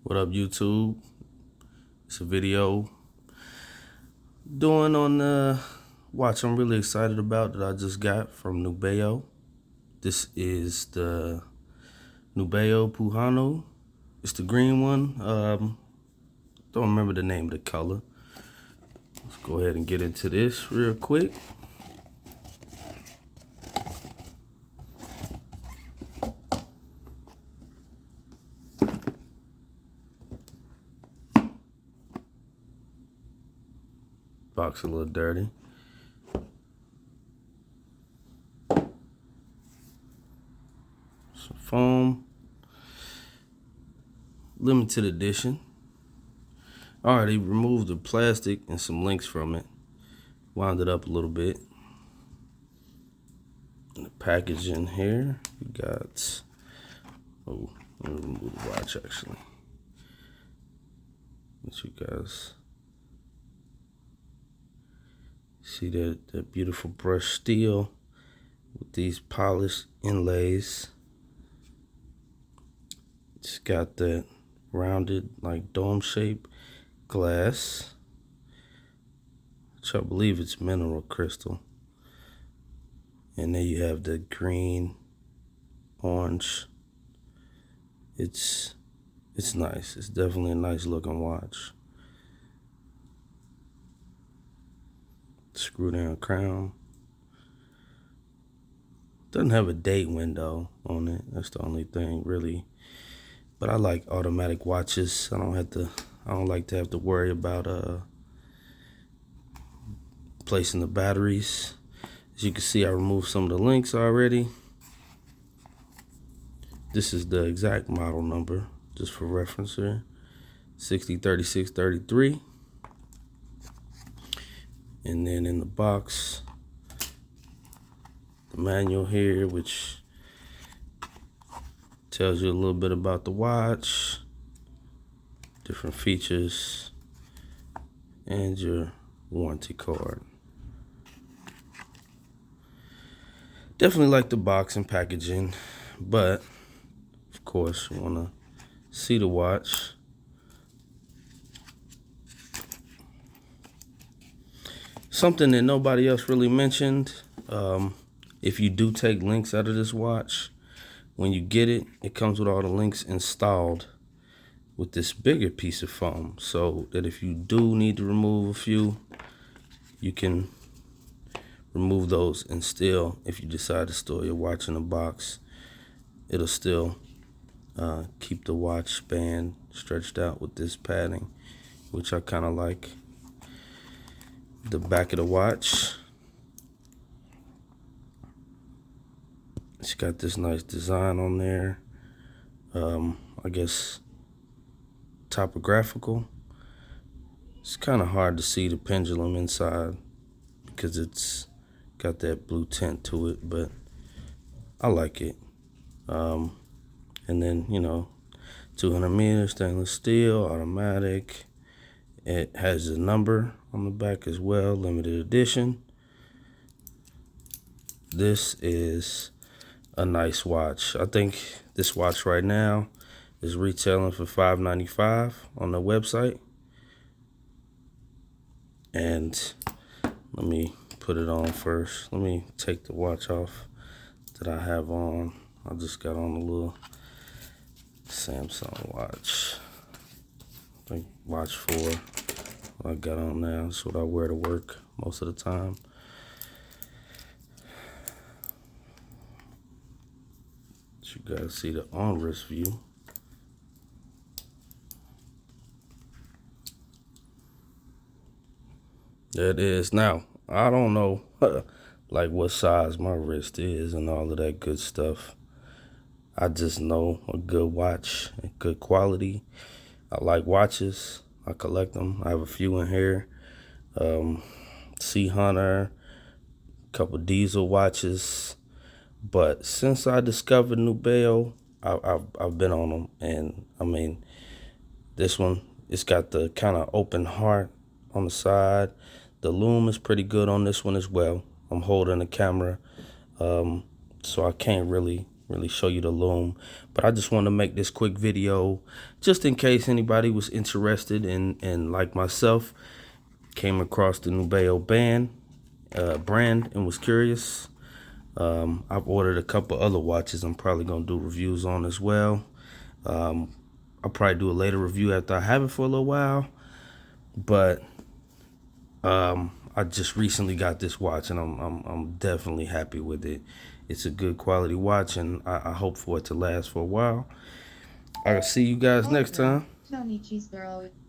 What up, YouTube? It's a video doing on the watch I'm really excited about that I just got from Nubeo. This is the Nubeo Puhuhonu. It's the green one. Don't remember the name of the color. Let's go ahead and get into this real quick. Box a little dirty. Some foam. Limited edition. I already removed the plastic and some links from it. Wound it up a little bit. And the package in here, we got, oh, let me remove the watch actually. Let you guys see that beautiful brushed steel with these polished inlays. It's got that rounded, like dome shape glass, which I believe it's mineral crystal. And then you have the green, orange. It's nice. It's definitely a nice looking watch. Screw down crown. Doesn't have a date window on it. That's the only thing really. But I like automatic watches. I don't like to have to worry about placing the batteries. As you can see, I removed some of the links already. This is the exact model number, just for reference here. 603633. And then in the box, the manual here, which tells you a little bit about the watch, different features, and your warranty card. Definitely like the box and packaging, but of course you want to see the watch. Something that nobody else really mentioned, if you do take links out of this watch, when you get it, it comes with all the links installed with this bigger piece of foam, so that if you do need to remove a few, you can remove those, and still, if you decide to store your watch in a box, it'll still keep the watch band stretched out with this padding, which I kind of like. The back of the watch, it's got this nice design on there. I guess topographical. It's kind of hard to see the pendulum inside because it's got that blue tint to it, but I like it. And then, 200 meters stainless steel, automatic. It has a number on the back as well, limited edition. This is a nice watch. I think this watch right now is retailing for $5.95 on the website. And let me put it on first. Let me take the watch off that I have on. I just got on a little Samsung watch. I think watch 4. What I got on now. That's what I wear to work most of the time. You guys see the on-wrist view. There it is. Now, I don't know like what size my wrist is and all of that good stuff. I just know a good watch and good quality. I like watches. I collect them. I have a few in here. Sea Hunter, a couple diesel watches. But since I discovered Nubeo, I've been on them, and I mean, this one, it's got the kind of open heart on the side. The lume is pretty good on this one as well. I'm holding the camera, so I can't really really show you the lume. But I just want to make this quick video just in case anybody was interested and like myself, came across the Nubeo brand and was curious. I've ordered a couple other watches I'm probably going to do reviews on as well. I'll probably do a later review after I have it for a little while. But I just recently got this watch, and I'm definitely happy with it. It's a good quality watch, and I hope for it to last for a while. I'll see you guys next time.